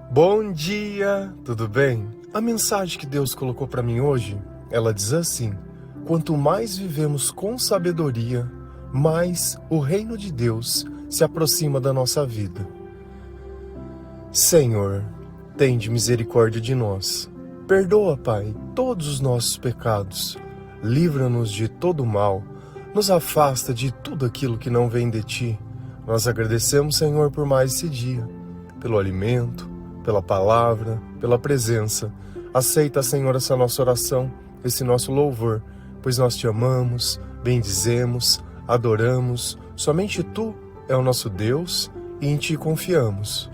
Bom dia, tudo bem? A mensagem que Deus colocou para mim hoje, ela diz assim: quanto mais vivemos com sabedoria, mais o reino de Deus se aproxima da nossa vida. Senhor, tende misericórdia de nós. Perdoa, Pai, todos os nossos pecados. Livra-nos de todo mal. Nos afasta de tudo aquilo que não vem de Ti. Nós agradecemos, Senhor, por mais esse dia, pelo alimento, pela palavra, pela presença. Aceita, Senhor, essa nossa oração, esse nosso louvor, pois nós Te amamos, bendizemos, adoramos. Somente Tu é o nosso Deus e em Ti confiamos.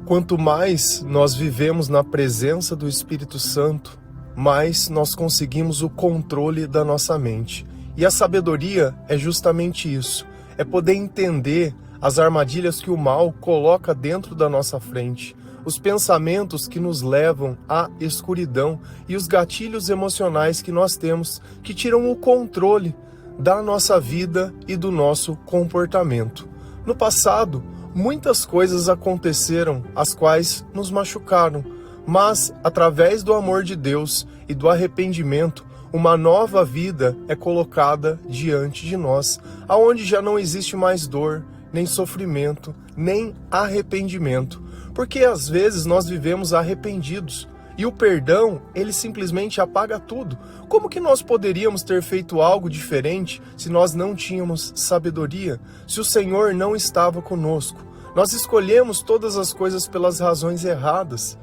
Quanto mais nós vivemos na presença do Espírito Santo, mais nós conseguimos o controle da nossa mente. E a sabedoria é justamente isso. É poder entender as armadilhas que o mal coloca dentro da nossa frente, os pensamentos que nos levam à escuridão e os gatilhos emocionais que nós temos que tiram o controle da nossa vida e do nosso comportamento. No passado, muitas coisas aconteceram as quais nos machucaram, mas através do amor de Deus e do arrependimento, uma nova vida é colocada diante de nós, aonde já não existe mais dor, nem sofrimento, nem arrependimento, porque às vezes nós vivemos arrependidos e o perdão, ele simplesmente apaga tudo. Como que nós poderíamos ter feito algo diferente se nós não tínhamos sabedoria, se o Senhor não estava conosco? Nós escolhemos todas as coisas pelas razões erradas.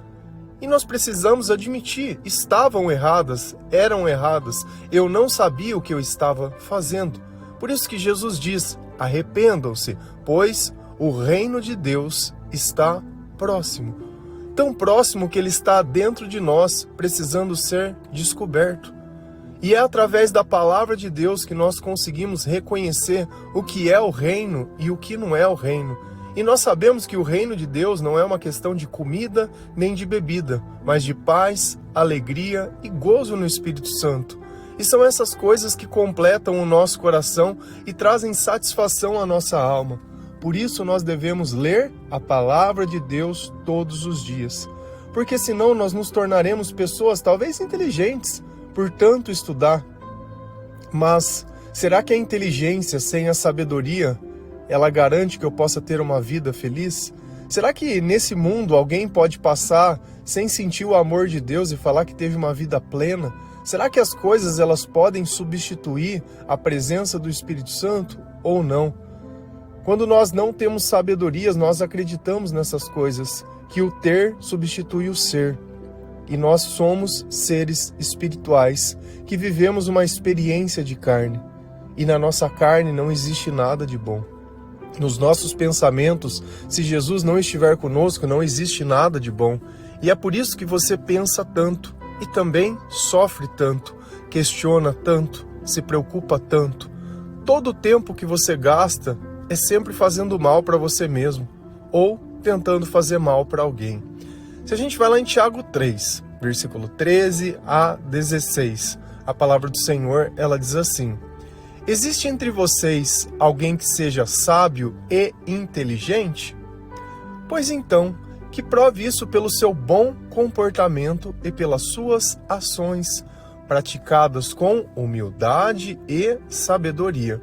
E nós precisamos admitir, estavam erradas, eram erradas. Eu não sabia o que eu estava fazendo. Por isso que Jesus diz, arrependam-se, pois o reino de Deus está próximo. Tão próximo que ele está dentro de nós, precisando ser descoberto. E é através da palavra de Deus que nós conseguimos reconhecer o que é o reino e o que não é o reino. E nós sabemos que o reino de Deus não é uma questão de comida nem de bebida, mas de paz, alegria e gozo no Espírito Santo. E são essas coisas que completam o nosso coração e trazem satisfação à nossa alma. Por isso nós devemos ler a palavra de Deus todos os dias. Porque senão nós nos tornaremos pessoas talvez inteligentes por tanto estudar. Mas será que a inteligência sem a sabedoria ela garante que eu possa ter uma vida feliz? Será que nesse mundo alguém pode passar sem sentir o amor de Deus e falar que teve uma vida plena? Será que as coisas elas podem substituir a presença do Espírito Santo ou não? Quando nós não temos sabedorias, nós acreditamos nessas coisas, que o ter substitui o ser. E nós somos seres espirituais, que vivemos uma experiência de carne. E na nossa carne não existe nada de bom. Nos nossos pensamentos, se Jesus não estiver conosco, não existe nada de bom. E é por isso que você pensa tanto e também sofre tanto, questiona tanto, se preocupa tanto. Todo o tempo que você gasta é sempre fazendo mal para você mesmo ou tentando fazer mal para alguém. Se a gente vai lá em Tiago 3, versículo 13 a 16, a palavra do Senhor, ela diz assim: existe entre vocês alguém que seja sábio e inteligente? Pois então, que prove isso pelo seu bom comportamento e pelas suas ações, praticadas com humildade e sabedoria.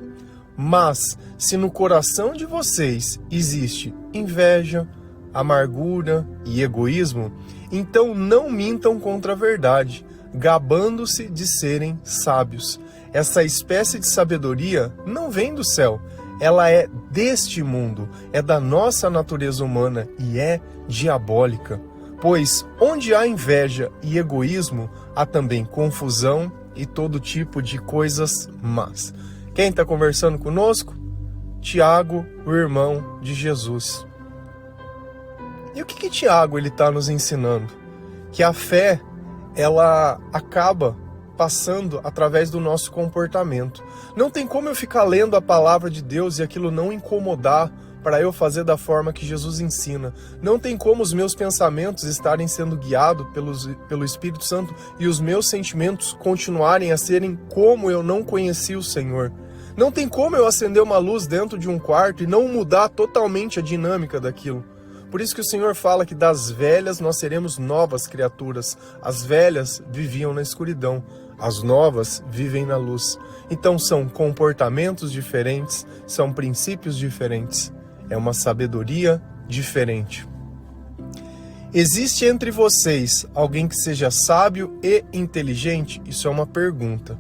Mas, se no coração de vocês existe inveja, amargura e egoísmo, então não mintam contra a verdade, gabando-se de serem sábios. Essa espécie de sabedoria não vem do céu, ela é deste mundo, é da nossa natureza humana e é diabólica. Pois onde há inveja e egoísmo, há também confusão e todo tipo de coisas más. Quem está conversando conosco? Tiago, o irmão de Jesus. E o que Tiago está nos ensinando? Que a fé, ela acaba passando através do nosso comportamento. Não tem como eu ficar lendo a palavra de Deus e aquilo não incomodar para eu fazer da forma que Jesus ensina. Não tem como os meus pensamentos estarem sendo guiados pelo Espírito Santo e os meus sentimentos continuarem a serem como eu não conheci o Senhor. Não tem como eu acender uma luz dentro de um quarto e não mudar totalmente a dinâmica daquilo. Por isso que o Senhor fala que das velhas nós seremos novas criaturas. As velhas viviam na escuridão, as novas vivem na luz. Então são comportamentos diferentes, são princípios diferentes. É uma sabedoria diferente. Existe entre vocês alguém que seja sábio e inteligente? Isso é uma pergunta.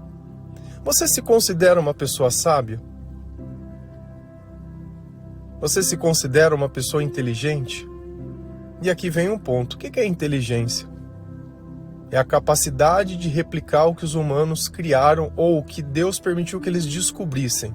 Você se considera uma pessoa sábia? Você se considera uma pessoa inteligente? E aqui vem um ponto. O que é inteligência? É a capacidade de replicar o que os humanos criaram ou o que Deus permitiu que eles descobrissem.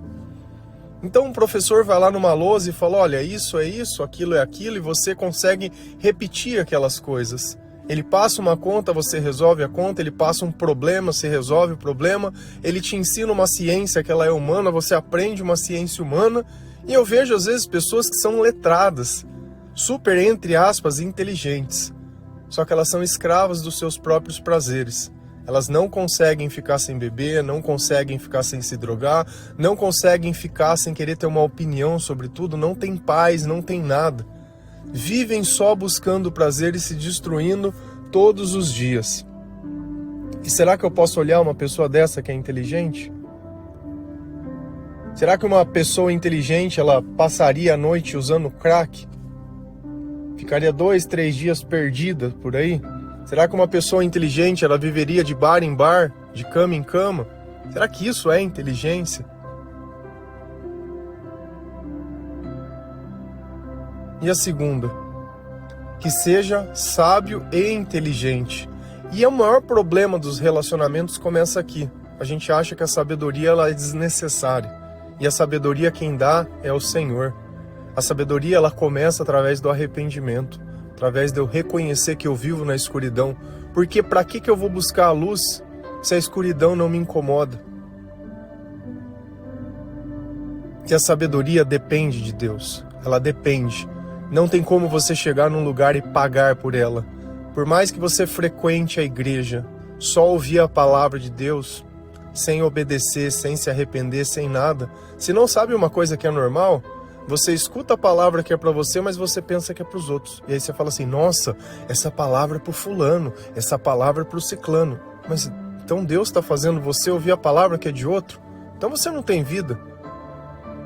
Então um professor vai lá numa lousa e fala, olha, isso é isso, aquilo é aquilo, e você consegue repetir aquelas coisas. Ele passa uma conta, você resolve a conta, ele passa um problema, você resolve o problema, ele te ensina uma ciência que ela é humana, você aprende uma ciência humana, e eu vejo às vezes pessoas que são letradas, super, entre aspas, inteligentes, só que elas são escravas dos seus próprios prazeres. Elas não conseguem ficar sem beber, não conseguem ficar sem se drogar, não conseguem ficar sem querer ter uma opinião sobre tudo, não tem paz, não tem nada. Vivem só buscando prazer e se destruindo todos os dias. E será que eu posso olhar uma pessoa dessa que é inteligente? Será que uma pessoa inteligente, ela passaria a noite usando crack? Ficaria 2, 3 dias perdida por aí? Será que uma pessoa inteligente, ela viveria de bar em bar, de cama em cama? Será que isso é inteligência? E a segunda, que seja sábio e inteligente. E o maior problema dos relacionamentos começa aqui. A gente acha que a sabedoria ela é desnecessária. E a sabedoria quem dá é o Senhor. A sabedoria ela começa através do arrependimento, através de eu reconhecer que eu vivo na escuridão. Porque para que eu vou buscar a luz se a escuridão não me incomoda? Que a sabedoria depende de Deus. Ela depende. Não tem como você chegar num lugar e pagar por ela. Por mais que você frequente a igreja, só ouvir a palavra de Deus, sem obedecer, sem se arrepender, sem nada. Se não sabe uma coisa que é normal, você escuta a palavra que é para você, mas você pensa que é para os outros. E aí você fala assim, nossa, essa palavra é para o fulano, essa palavra é para o ciclano. Mas então Deus está fazendo você ouvir a palavra que é de outro? Então você não tem vida.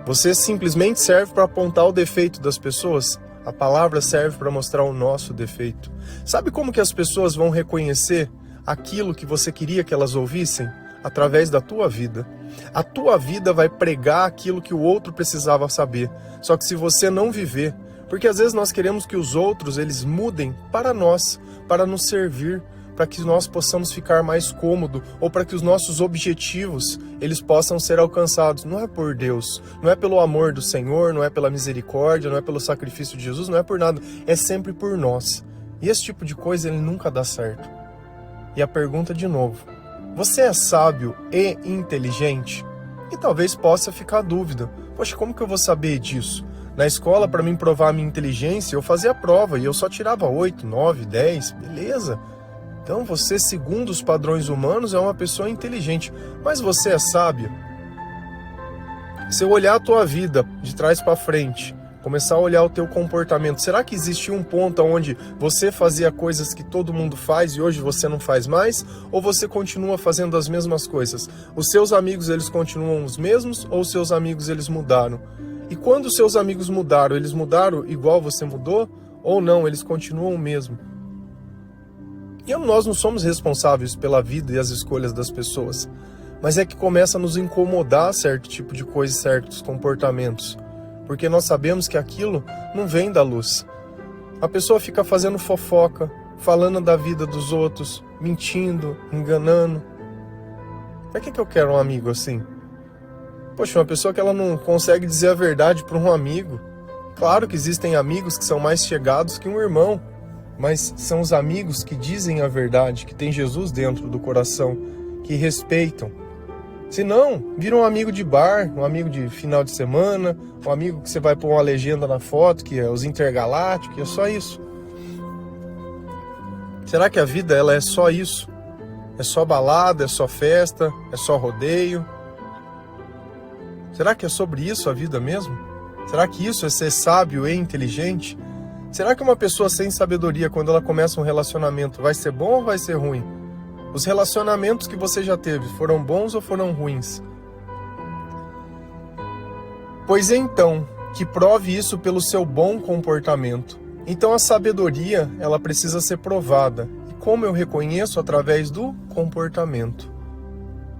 Você simplesmente serve para apontar o defeito das pessoas. A palavra serve para mostrar o nosso defeito. Sabe como que as pessoas vão reconhecer aquilo que você queria que elas ouvissem? Através da tua vida. A tua vida vai pregar aquilo que o outro precisava saber. Só que se você não viver, porque às vezes nós queremos que os outros eles mudem para nós, para nos servir, para que nós possamos ficar mais cômodo ou para que os nossos objetivos eles possam ser alcançados. Não é por Deus, não é pelo amor do Senhor, não é pela misericórdia, não é pelo sacrifício de Jesus, não é por nada, é sempre por nós. E esse tipo de coisa ele nunca dá certo. E a pergunta de novo, você é sábio e inteligente? E talvez possa ficar a dúvida, poxa, como que eu vou saber disso? Na escola, para mim provar a minha inteligência, eu fazia a prova e eu só tirava 8, 9, 10, beleza. Então você, segundo os padrões humanos, é uma pessoa inteligente, mas você é sábio? Se eu olhar a tua vida de trás para frente, começar a olhar o teu comportamento, será que existiu um ponto onde você fazia coisas que todo mundo faz e hoje você não faz mais? Ou você continua fazendo as mesmas coisas? Os seus amigos, eles continuam os mesmos ou os seus amigos, eles mudaram? E quando os seus amigos mudaram, eles mudaram igual você mudou? Ou não, eles continuam o mesmo? E nós não somos responsáveis pela vida e as escolhas das pessoas, mas é que começa a nos incomodar certo tipo de coisa, certos comportamentos, porque nós sabemos que aquilo não vem da luz. A pessoa fica fazendo fofoca, falando da vida dos outros, mentindo, enganando. Para que eu quero um amigo assim? Poxa, uma pessoa que ela não consegue dizer a verdade para um amigo. Claro que existem amigos que são mais chegados que um irmão, mas são os amigos que dizem a verdade, que tem Jesus dentro do coração, que respeitam. Se não, vira um amigo de bar, um amigo de final de semana, um amigo que você vai pôr uma legenda na foto, que é os intergalácticos, é só isso. Será que a vida ela é só isso? É só balada, é só festa, é só rodeio? Será que é sobre isso a vida mesmo? Será que isso é ser sábio e inteligente? Será que uma pessoa sem sabedoria, quando ela começa um relacionamento, vai ser bom ou vai ser ruim? Os relacionamentos que você já teve foram bons ou foram ruins? Pois então, que prove isso pelo seu bom comportamento. Então a sabedoria, ela precisa ser provada. E como eu reconheço? Através do comportamento.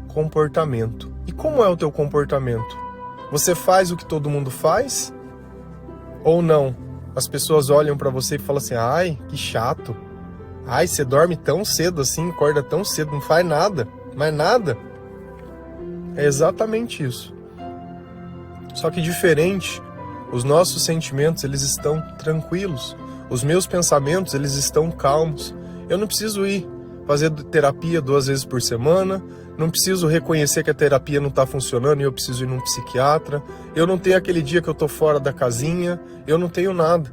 Comportamento. E como é o teu comportamento? Você faz o que todo mundo faz? Ou não? As pessoas olham pra você e falam assim, ai, que chato. Ai, você dorme tão cedo assim, acorda tão cedo, não faz nada. Mais nada. É exatamente isso. Só que diferente, os nossos sentimentos, eles estão tranquilos. Os meus pensamentos, eles estão calmos. Eu não preciso ir fazer terapia 2 vezes por semana. Não preciso reconhecer que a terapia não está funcionando e eu preciso ir num psiquiatra. Eu não tenho aquele dia que eu estou fora da casinha. Eu não tenho nada.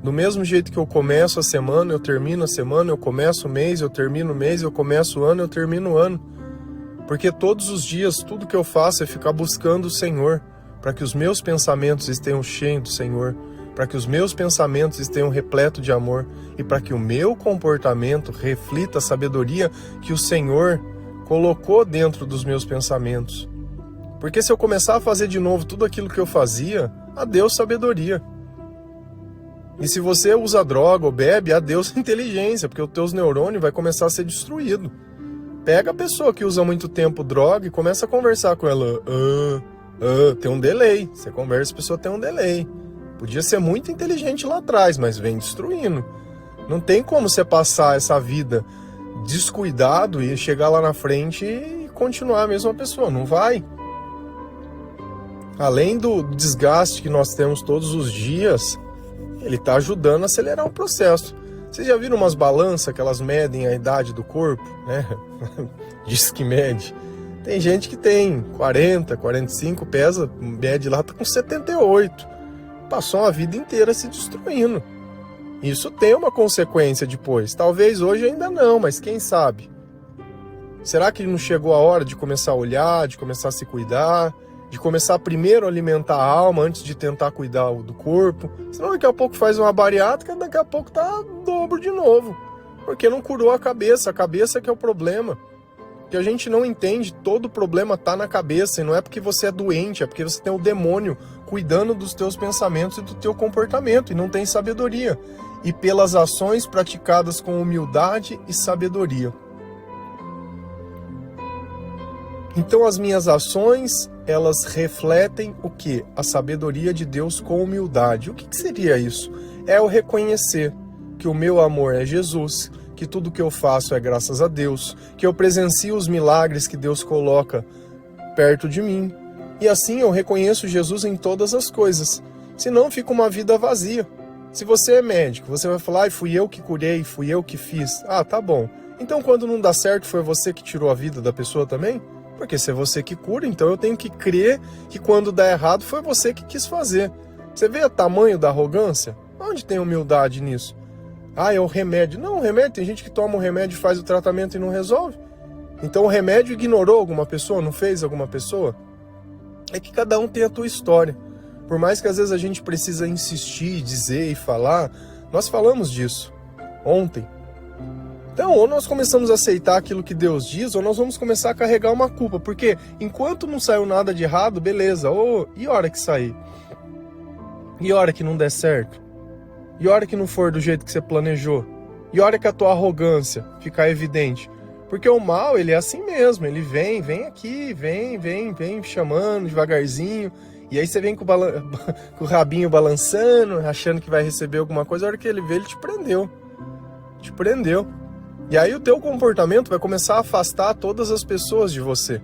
Do mesmo jeito que eu começo a semana, eu termino a semana. Eu começo o mês, eu termino o mês. Eu começo o ano, eu termino o ano. Porque todos os dias, tudo que eu faço é ficar buscando o Senhor. Para que os meus pensamentos estejam cheios do Senhor, para que os meus pensamentos estejam repletos de amor e para que o meu comportamento reflita a sabedoria que o Senhor colocou dentro dos meus pensamentos. Porque se eu começar a fazer de novo tudo aquilo que eu fazia, adeus sabedoria. E se você usa droga ou bebe, adeus inteligência, porque os teus neurônios vai começar a ser destruído. Pega a pessoa que usa muito tempo droga e começa a conversar com ela. Tem um delay. Você conversa, a pessoa tem um delay. Podia ser muito inteligente lá atrás, mas vem destruindo. Não tem como você passar essa vida descuidado e chegar lá na frente e continuar a mesma pessoa. Não vai. Além do desgaste que nós temos todos os dias, ele está ajudando a acelerar o processo. Vocês já viram umas balanças que elas medem a idade do corpo, né? Diz que mede. Tem gente que tem 40, 45, pesa, mede lá, tá com 78. Passou uma vida inteira se destruindo. Isso tem uma consequência depois. Talvez hoje ainda não, mas quem sabe? Será que não chegou a hora de começar a olhar, de começar a se cuidar, de começar primeiro a alimentar a alma antes de tentar cuidar do corpo? Senão daqui a pouco faz uma bariátrica, daqui a pouco tá dobro de novo. Porque não curou a cabeça que é o problema. Que a gente não entende, todo o problema tá na cabeça, e não é porque você é doente, é porque você tem o demônio cuidando dos teus pensamentos e do teu comportamento, e não tem sabedoria. E pelas ações praticadas com humildade e sabedoria. Então as minhas ações, elas refletem o quê? A sabedoria de Deus com humildade. O que seria isso? É o reconhecer que o meu amor é Jesus, que tudo que eu faço é graças a Deus, que eu presencio os milagres que Deus coloca perto de mim. E assim eu reconheço Jesus em todas as coisas. Senão fica uma vida vazia. Se você é médico, você vai falar, fui eu que curei, fui eu que fiz. Ah, tá bom. Então quando não dá certo, foi você que tirou a vida da pessoa também? Porque se é você que cura, então eu tenho que crer que quando dá errado, foi você que quis fazer. Você vê o tamanho da arrogância? Onde tem humildade nisso? Ah, é o remédio. Não, o remédio, tem gente que toma o remédio, faz o tratamento e não resolve. Então o remédio ignorou alguma pessoa, não fez alguma pessoa? É que cada um tem a tua história. Por mais que às vezes a gente precisa insistir, dizer e falar, nós falamos disso ontem. Então, ou nós começamos a aceitar aquilo que Deus diz, ou nós vamos começar a carregar uma culpa. Porque enquanto não saiu nada de errado, beleza. E a hora que sair? E a hora que não der certo? E a hora que não for do jeito que você planejou? E a hora que a tua arrogância ficar evidente? Porque o mal, ele é assim mesmo. Ele vem aqui, vem chamando devagarzinho. E aí você vem com o rabinho balançando, achando que vai receber alguma coisa. A hora que ele vê, ele te prendeu. Te prendeu. E aí o teu comportamento vai começar a afastar todas as pessoas de você.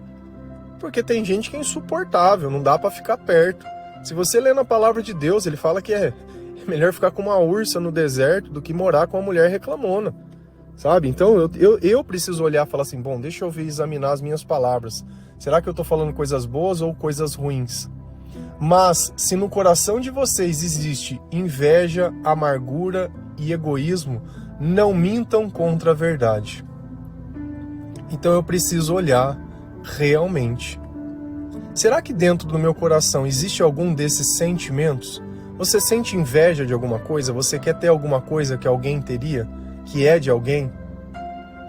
Porque tem gente que é insuportável, não dá pra ficar perto. Se você lê na palavra de Deus, ele fala que é melhor ficar com uma ursa no deserto do que morar com uma mulher reclamona. Sabe? Então eu preciso olhar e falar assim, bom, deixa eu examinar as minhas palavras. Será que eu tô falando coisas boas ou coisas ruins? Mas se no coração de vocês existe inveja, amargura e egoísmo, não mintam contra a verdade. Então eu preciso olhar realmente. Será que dentro do meu coração existe algum desses sentimentos? Você sente inveja de alguma coisa? Você quer ter alguma coisa que alguém teria? Que é de alguém?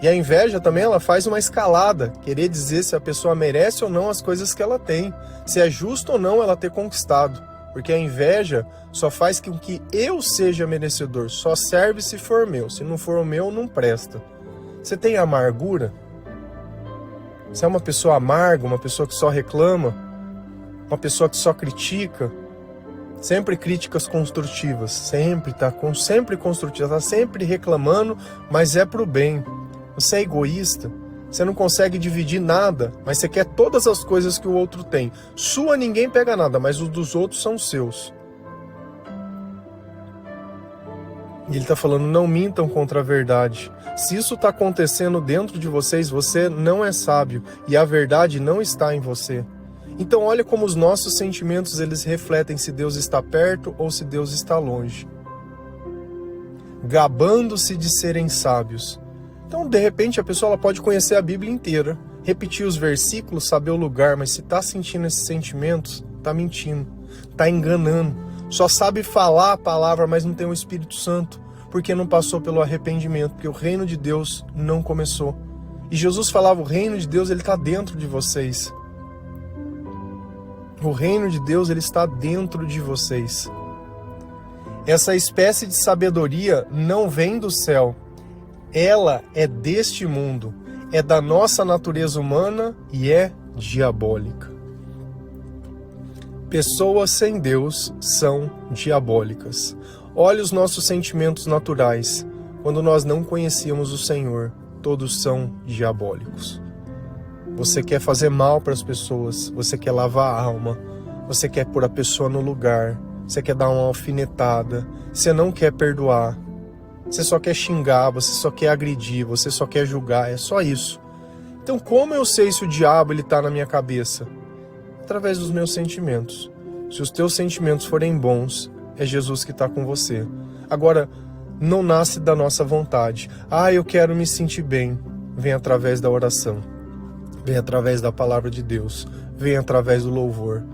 E a inveja também, ela faz uma escalada, querer dizer se a pessoa merece ou não as coisas que ela tem, se é justo ou não ela ter conquistado, porque a inveja só faz com que eu seja merecedor, só serve se for meu, se não for o meu, não presta. Você tem amargura? Você é uma pessoa amarga, uma pessoa que só reclama, uma pessoa que só critica? Sempre críticas construtivas, sempre construtiva, tá sempre reclamando, mas é pro bem. Você é egoísta, você não consegue dividir nada, mas você quer todas as coisas que o outro tem. Sua ninguém pega nada, mas os dos outros são seus. E ele está falando, não mintam contra a verdade. Se isso está acontecendo dentro de vocês, você não é sábio e a verdade não está em você. Então olha como os nossos sentimentos eles refletem se Deus está perto ou se Deus está longe. Gabando-se de serem sábios. Então, de repente, a pessoa ela pode conhecer a Bíblia inteira, repetir os versículos, saber o lugar, mas se está sentindo esses sentimentos, está mentindo, está enganando. Só sabe falar a palavra, mas não tem o Espírito Santo, porque não passou pelo arrependimento, porque o reino de Deus não começou. E Jesus falava, o reino de Deus ele está dentro de vocês. O reino de Deus ele está dentro de vocês. Essa espécie de sabedoria não vem do céu. Ela é deste mundo, é da nossa natureza humana e é diabólica. Pessoas sem Deus são diabólicas. Olha os nossos sentimentos naturais. Quando nós não conhecíamos o Senhor, todos são diabólicos. Você quer fazer mal para as pessoas, você quer lavar a alma, você quer pôr a pessoa no lugar, você quer dar uma alfinetada, você não quer perdoar. Você só quer xingar, você só quer agredir, você só quer julgar, é só isso. Então como eu sei se o diabo está na minha cabeça? Através dos meus sentimentos. Se os teus sentimentos forem bons, é Jesus que está com você. Agora, não nasce da nossa vontade. Eu quero me sentir bem. Vem através da oração. Vem através da palavra de Deus. Vem através do louvor.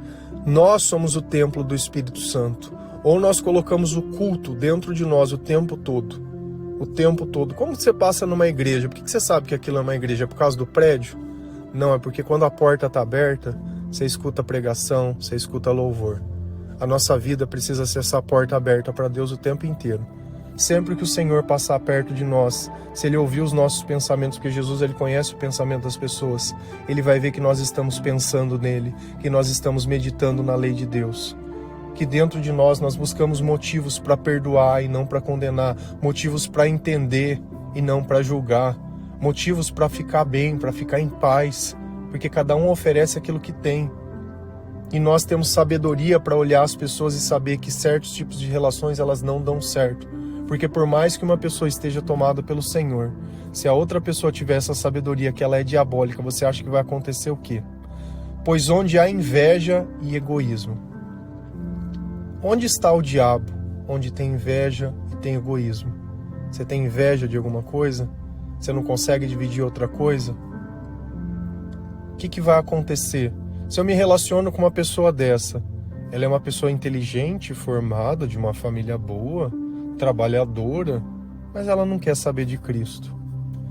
Nós somos o templo do Espírito Santo. Ou nós colocamos o culto dentro de nós o tempo todo. O tempo todo. Como você passa numa igreja? Por que você sabe que aquilo é uma igreja? É por causa do prédio? Não, é porque quando a porta está aberta, você escuta pregação, você escuta louvor. A nossa vida precisa ser essa porta aberta para Deus o tempo inteiro. Sempre que o Senhor passar perto de nós, se Ele ouvir os nossos pensamentos, porque Jesus Ele conhece o pensamento das pessoas, Ele vai ver que nós estamos pensando nele, que nós estamos meditando na lei de Deus. Que dentro de nós buscamos motivos para perdoar e não para condenar, motivos para entender e não para julgar, motivos para ficar bem, para ficar em paz, porque cada um oferece aquilo que tem. E nós temos sabedoria para olhar as pessoas e saber que certos tipos de relações elas não dão certo, porque por mais que uma pessoa esteja tomada pelo Senhor, se a outra pessoa tiver essa sabedoria que ela é diabólica, você acha que vai acontecer o quê? Pois onde há inveja e egoísmo. Onde está o diabo? Onde tem inveja e tem egoísmo. Você tem inveja de alguma coisa? Você não consegue dividir outra coisa? O que vai acontecer? Se eu me relaciono com uma pessoa dessa, ela é uma pessoa inteligente, formada, de uma família boa, trabalhadora, mas ela não quer saber de Cristo.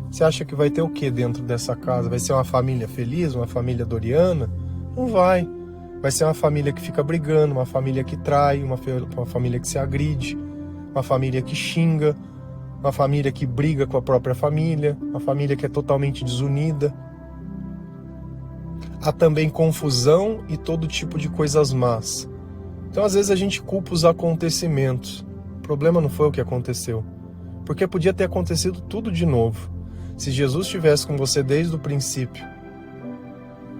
Você acha que vai ter o que dentro dessa casa? Vai ser uma família feliz, uma família doriana? Não vai. Vai ser uma família que fica brigando, uma família que trai, uma família que se agride, uma família que xinga, uma família que briga com a própria família, uma família que é totalmente desunida. Há também confusão e todo tipo de coisas más. Então, às vezes, a gente culpa os acontecimentos. O problema não foi o que aconteceu, porque podia ter acontecido tudo de novo. Se Jesus estivesse com você desde o princípio,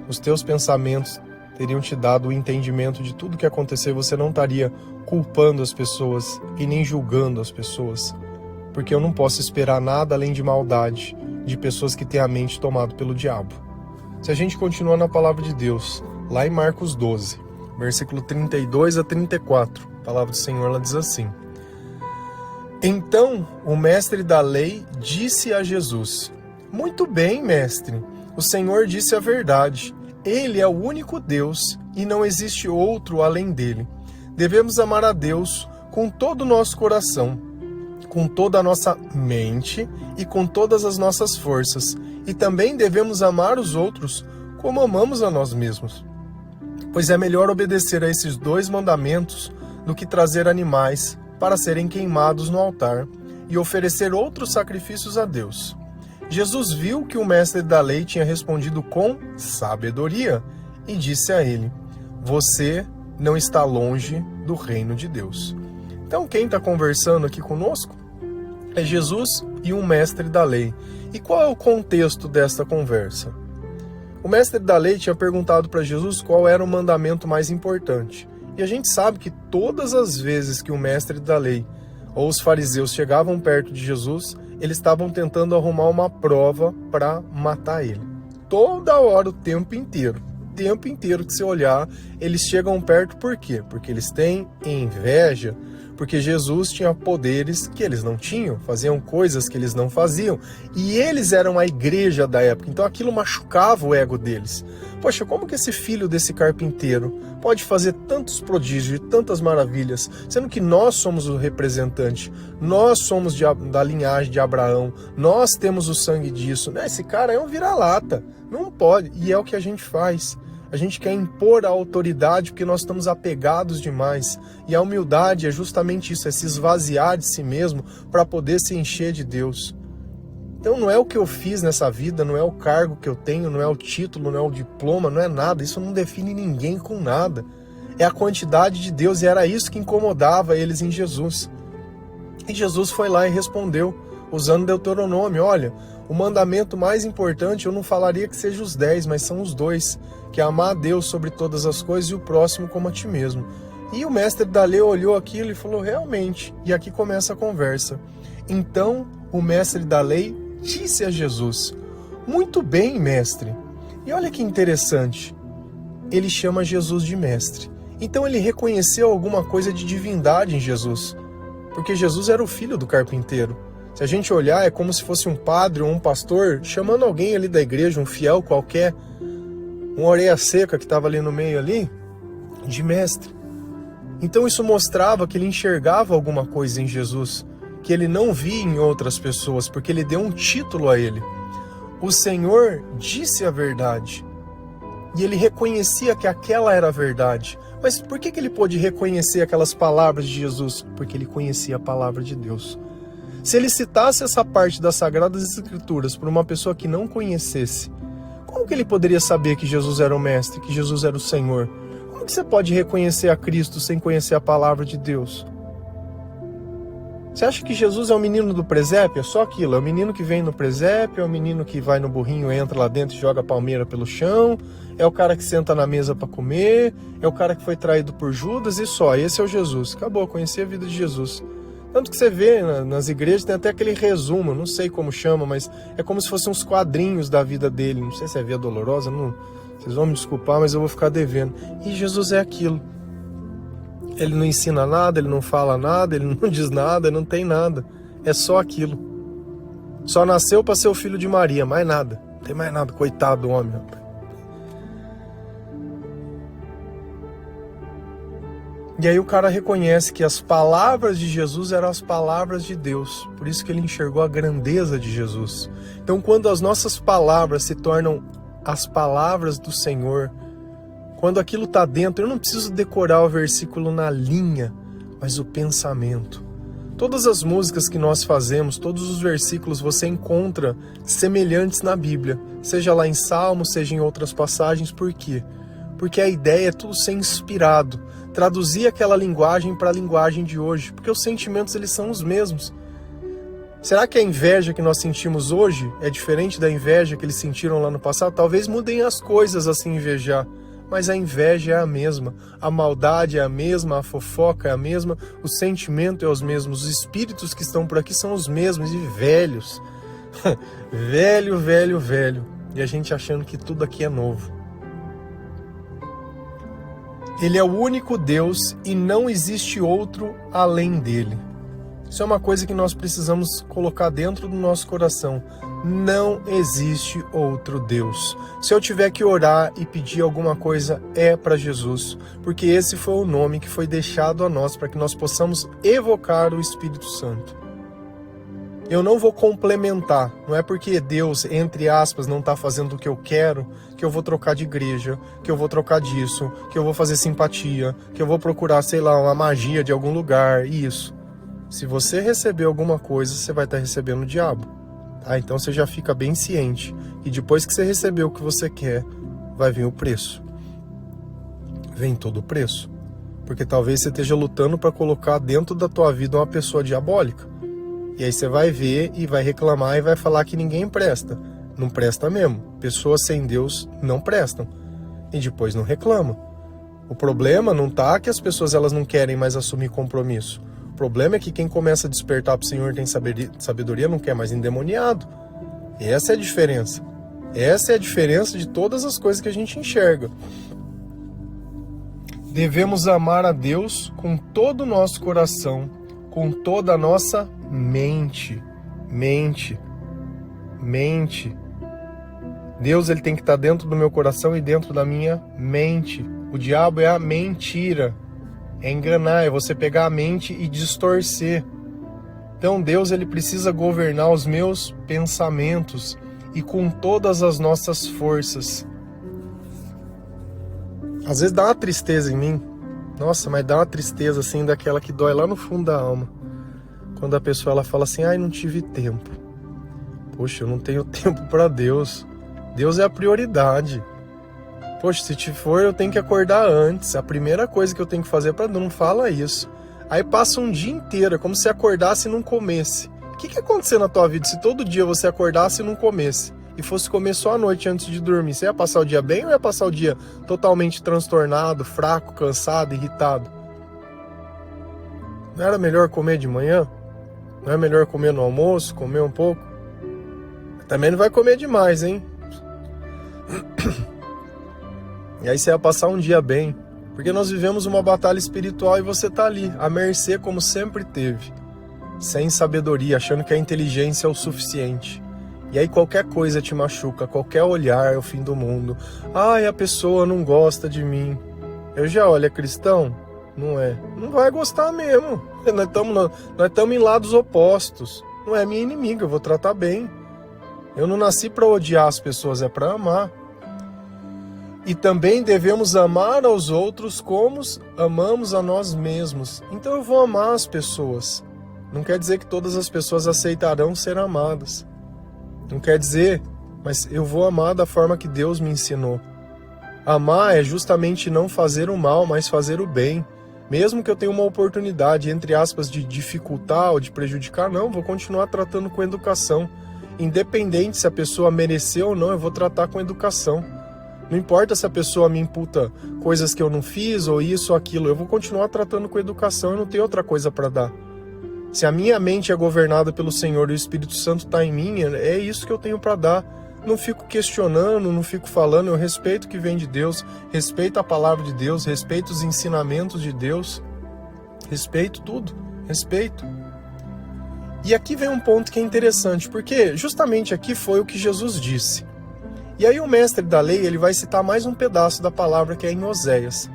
os teus pensamentos teriam te dado o entendimento de tudo que aconteceu, você não estaria culpando as pessoas e nem julgando as pessoas, porque eu não posso esperar nada além de maldade de pessoas que têm a mente tomada pelo diabo. Se a gente continuar na palavra de Deus, lá em Marcos 12, versículo 32 a 34, a palavra do Senhor ela diz assim: Então o mestre da lei disse a Jesus: Muito bem, mestre, o Senhor disse a verdade. Ele é o único Deus e não existe outro além dele. Devemos amar a Deus com todo o nosso coração, com toda a nossa mente e com todas as nossas forças. E também devemos amar os outros como amamos a nós mesmos. Pois é melhor obedecer a esses 2 mandamentos do que trazer animais para serem queimados no altar e oferecer outros sacrifícios a Deus. Jesus viu que o mestre da lei tinha respondido com sabedoria e disse a ele: você não está longe do reino de Deus. Então quem está conversando aqui conosco é Jesus e um mestre da lei. E qual é o contexto desta conversa? O mestre da lei tinha perguntado para Jesus qual era o mandamento mais importante. E a gente sabe que todas as vezes que o mestre da lei ou os fariseus chegavam perto de Jesus, eles estavam tentando arrumar uma prova para matar ele. Toda hora, o tempo inteiro que você olhar, eles chegam perto. Por quê? Porque eles têm inveja, porque Jesus tinha poderes que eles não tinham, faziam coisas que eles não faziam, e eles eram a igreja da época, então aquilo machucava o ego deles. Poxa, como que esse filho desse carpinteiro pode fazer tantos prodígios e tantas maravilhas, sendo que nós somos o representante, nós somos da linhagem de Abraão, nós temos o sangue disso, né? Esse cara é um vira-lata, não pode, e é o que a gente faz. A gente quer impor a autoridade porque nós estamos apegados demais. E a humildade é justamente isso, é se esvaziar de si mesmo para poder se encher de Deus. Então não é o que eu fiz nessa vida, não é o cargo que eu tenho, não é o título, não é o diploma, não é nada. Isso não define ninguém com nada. É a quantidade de Deus, e era isso que incomodava eles em Jesus. E Jesus foi lá e respondeu, usando Deuteronômio: olha, o mandamento mais importante, eu não falaria que seja os 10, mas são os 2, que é amar a Deus sobre todas as coisas e o próximo como a ti mesmo. E o mestre da lei olhou aquilo e falou: realmente. E aqui começa a conversa. Então o mestre da lei disse a Jesus: muito bem, mestre. E olha que interessante, ele chama Jesus de mestre. Então ele reconheceu alguma coisa de divindade em Jesus, porque Jesus era o filho do carpinteiro. Se a gente olhar, é como se fosse um padre ou um pastor chamando alguém ali da igreja, um fiel qualquer, uma orelha seca que estava ali no meio ali, de mestre. Então isso mostrava que ele enxergava alguma coisa em Jesus, que ele não via em outras pessoas, porque ele deu um título a ele. O Senhor disse a verdade, e ele reconhecia que aquela era a verdade. Mas por que ele pôde reconhecer aquelas palavras de Jesus? Porque ele conhecia a palavra de Deus. Se ele citasse essa parte das Sagradas Escrituras para uma pessoa que não conhecesse, como que ele poderia saber que Jesus era o Mestre, que Jesus era o Senhor? Como que você pode reconhecer a Cristo sem conhecer a palavra de Deus? Você acha que Jesus é o menino do presépio? É só aquilo, é o menino que vem no presépio, é o menino que vai no burrinho, entra lá dentro e joga a palmeira pelo chão, é o cara que senta na mesa para comer, é o cara que foi traído por Judas e só, esse é o Jesus. Acabou, conheci a vida de Jesus. Tanto que você vê nas igrejas, tem até aquele resumo, não sei como chama, mas é como se fossem uns quadrinhos da vida dele. Não sei se é Via Dolorosa, não, vocês vão me desculpar, mas eu vou ficar devendo. E Jesus é aquilo. Ele não ensina nada, ele não fala nada, ele não diz nada, não tem nada. É só aquilo. Só nasceu para ser o filho de Maria, mais nada. Não tem mais nada, coitado do homem, rapaz. E aí o cara reconhece que as palavras de Jesus eram as palavras de Deus. Por isso que ele enxergou a grandeza de Jesus. Então quando as nossas palavras se tornam as palavras do Senhor, quando aquilo está dentro, eu não preciso decorar o versículo na linha, mas o pensamento. Todas as músicas que nós fazemos, todos os versículos você encontra semelhantes na Bíblia. Seja lá em Salmos, seja em outras passagens. Por quê? Porque a ideia é tudo ser inspirado. Traduzir aquela linguagem para a linguagem de hoje, porque os sentimentos eles são os mesmos. Será que a inveja que nós sentimos hoje é diferente da inveja que eles sentiram lá no passado? Talvez mudem as coisas a se invejar, mas a inveja é a mesma, a maldade é a mesma, a fofoca é a mesma, o sentimento é os mesmos, os espíritos que estão por aqui são os mesmos e velhos. velho, velho, velho. E a gente achando que tudo aqui é novo. Ele é o único Deus e não existe outro além dele. Isso é uma coisa que nós precisamos colocar dentro do nosso coração. Não existe outro Deus. Se eu tiver que orar e pedir alguma coisa, é para Jesus, porque esse foi o nome que foi deixado a nós para que nós possamos evocar o Espírito Santo. Eu não vou complementar, não é porque Deus, entre aspas, não está fazendo o que eu quero, que eu vou trocar de igreja, que eu vou trocar disso, que eu vou fazer simpatia, que eu vou procurar, sei lá, uma magia de algum lugar, isso. Se você receber alguma coisa, você vai estar recebendo o diabo. Tá? Então você já fica bem ciente. E depois que você receber o que você quer, vai vir o preço. Vem todo o preço. Porque talvez você esteja lutando para colocar dentro da tua vida uma pessoa diabólica. E aí você vai ver e vai reclamar e vai falar que ninguém presta. Não presta mesmo. Pessoas sem Deus não prestam. E depois não reclama. O problema não tá que as pessoas elas não querem mais assumir compromisso. O problema é que quem começa a despertar para o Senhor tem sabedoria, não quer mais endemoniado. Essa é a diferença. Essa é a diferença de todas as coisas que a gente enxerga. Devemos amar a Deus com todo o nosso coração, com toda a nossa mente. Deus ele tem que estar dentro do meu coração e dentro da minha mente. O diabo é a mentira. É enganar, é você pegar a mente e distorcer. Então Deus ele precisa governar os meus pensamentos e com todas as nossas forças. Às vezes dá uma tristeza em mim. Nossa, mas dá uma tristeza assim, daquela que dói lá no fundo da alma. Quando a pessoa ela fala assim, ai, não tive tempo. Poxa, eu não tenho tempo para Deus. Deus é a prioridade. Poxa, se for, eu tenho que acordar antes. A primeira coisa que eu tenho que fazer para Deus, não fala isso. Aí passa um dia inteiro, é como se acordasse e não comesse. O que ia acontecer na tua vida se todo dia você acordasse e não comesse? E fosse comer só à noite antes de dormir? Você ia passar o dia bem ou ia passar o dia totalmente transtornado, fraco, cansado, irritado? Não era melhor comer de manhã? Não é melhor comer no almoço, comer um pouco? Também não vai comer demais, hein? E aí você vai passar um dia bem, porque nós vivemos uma batalha espiritual e você tá ali, à mercê como sempre teve, sem sabedoria, achando que a inteligência é o suficiente. E aí qualquer coisa te machuca, qualquer olhar é o fim do mundo. Ai, a pessoa não gosta de mim. Eu já olho, é cristão? Não é. Não vai gostar mesmo. Nós estamos em lados opostos. Não é minha inimiga, eu vou tratar bem. Eu não nasci para odiar as pessoas, é para amar. E também devemos amar aos outros como amamos a nós mesmos. Então eu vou amar as pessoas. Não quer dizer que todas as pessoas aceitarão ser amadas. Não quer dizer, mas eu vou amar da forma que Deus me ensinou. Amar é justamente não fazer o mal, mas fazer o bem. Mesmo que eu tenha uma oportunidade, entre aspas, de dificultar ou de prejudicar, não, vou continuar tratando com educação. Independente se a pessoa mereceu ou não, eu vou tratar com educação. Não importa se a pessoa me imputa coisas que eu não fiz, ou isso ou aquilo, eu vou continuar tratando com educação, eu não tenho outra coisa para dar. Se a minha mente é governada pelo Senhor e o Espírito Santo está em mim, é isso que eu tenho para dar. Não fico questionando, não fico falando, eu respeito o que vem de Deus, respeito a palavra de Deus, respeito os ensinamentos de Deus, respeito tudo, respeito. E aqui vem um ponto que é interessante, porque justamente aqui foi o que Jesus disse. E aí o mestre da lei ele vai citar mais um pedaço da palavra que é em Oséias.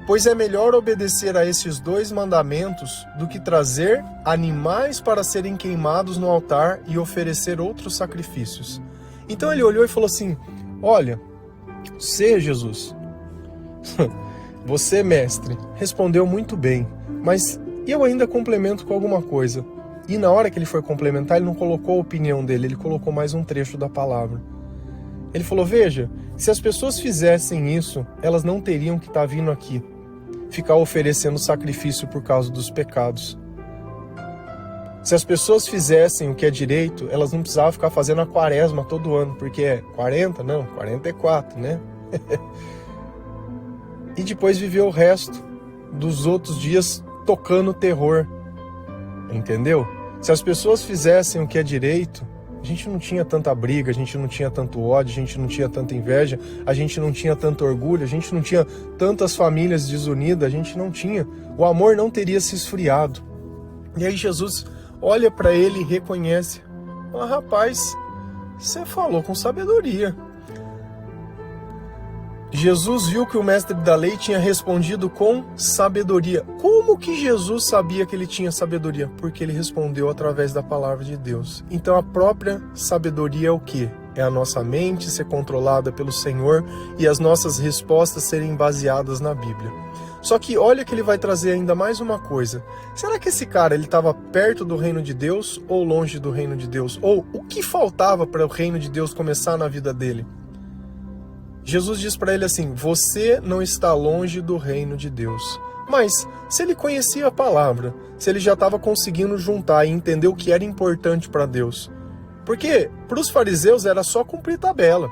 Pois é melhor obedecer a esses 2 mandamentos do que trazer animais para serem queimados no altar e oferecer outros sacrifícios. Então ele olhou e falou assim, olha, você, Jesus, você, mestre, respondeu muito bem, mas eu ainda complemento com alguma coisa. E na hora que ele foi complementar, ele não colocou a opinião dele, ele colocou mais um trecho da palavra. Ele falou, veja, se as pessoas fizessem isso, elas não teriam que estar vindo aqui, ficar oferecendo sacrifício por causa dos pecados. Se as pessoas fizessem o que é direito, elas não precisavam ficar fazendo a quaresma todo ano, porque é 40, não, 44, né? E depois viver o resto dos outros dias tocando terror, entendeu? Se as pessoas fizessem o que é direito, a gente não tinha tanta briga, a gente não tinha tanto ódio, a gente não tinha tanta inveja, a gente não tinha tanto orgulho, a gente não tinha tantas famílias desunidas, a gente não tinha. O amor não teria se esfriado. E aí Jesus olha para ele e reconhece. Fala, rapaz, Você falou com sabedoria. Jesus viu que o mestre da lei tinha respondido com sabedoria. Como que Jesus sabia que ele tinha sabedoria? Porque ele respondeu através da palavra de Deus. Então a própria sabedoria é o quê? É a nossa mente ser controlada pelo Senhor e as nossas respostas serem baseadas na Bíblia. Só que olha que ele vai trazer ainda mais uma coisa. Será que esse cara ele estava perto do reino de Deus ou longe do reino de Deus? Ou o que faltava para o reino de Deus começar na vida dele? Jesus diz para ele assim, você não está longe do reino de Deus. Mas se ele conhecia a palavra, se ele já estava conseguindo juntar e entender o que era importante para Deus. Porque para os fariseus era só cumprir tabela.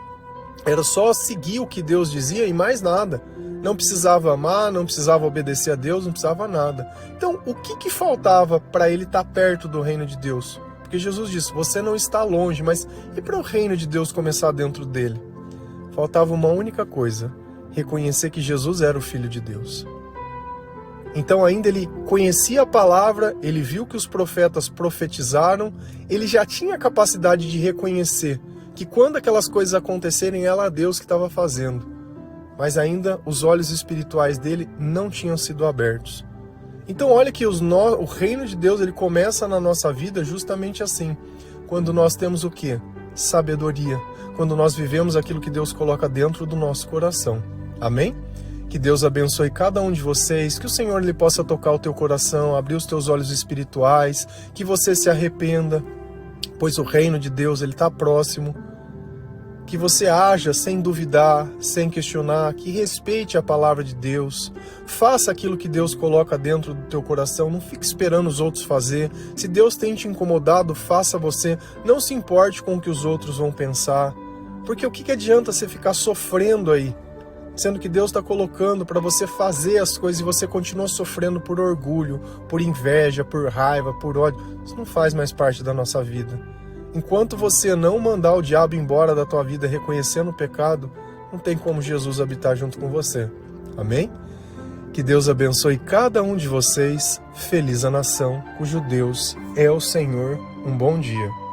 Era só seguir o que Deus dizia e mais nada. Não precisava amar, não precisava obedecer a Deus, não precisava nada. Então, o que faltava para ele estar perto do reino de Deus? Porque Jesus disse, você não está longe, mas e para o reino de Deus começar dentro dele? Faltava uma única coisa, reconhecer que Jesus era o Filho de Deus. Então ainda ele conhecia a palavra, ele viu que os profetas profetizaram, ele já tinha a capacidade de reconhecer que quando aquelas coisas acontecerem, era Deus que estava fazendo. Mas ainda os olhos espirituais dele não tinham sido abertos. Então olha que o reino de Deus ele começa na nossa vida justamente assim, quando nós temos o quê? Sabedoria, quando nós vivemos aquilo que Deus coloca dentro do nosso coração. Amém? Que Deus abençoe cada um de vocês, que o Senhor ele possa tocar o teu coração, abrir os teus olhos espirituais, que você se arrependa, pois o reino de Deus ele está próximo. Que você haja sem duvidar, sem questionar, que respeite a palavra de Deus, faça aquilo que Deus coloca dentro do teu coração, não fique esperando os outros fazer. Se Deus tem te incomodado, faça você, não se importe com o que os outros vão pensar, porque o que adianta você ficar sofrendo aí, sendo que Deus está colocando para você fazer as coisas e você continua sofrendo por orgulho, por inveja, por raiva, por ódio. Isso não faz mais parte da nossa vida. Enquanto você não mandar o diabo embora da tua vida reconhecendo o pecado, não tem como Jesus habitar junto com você. Amém? Que Deus abençoe cada um de vocês. Feliz a nação cujo Deus é o Senhor. Um bom dia.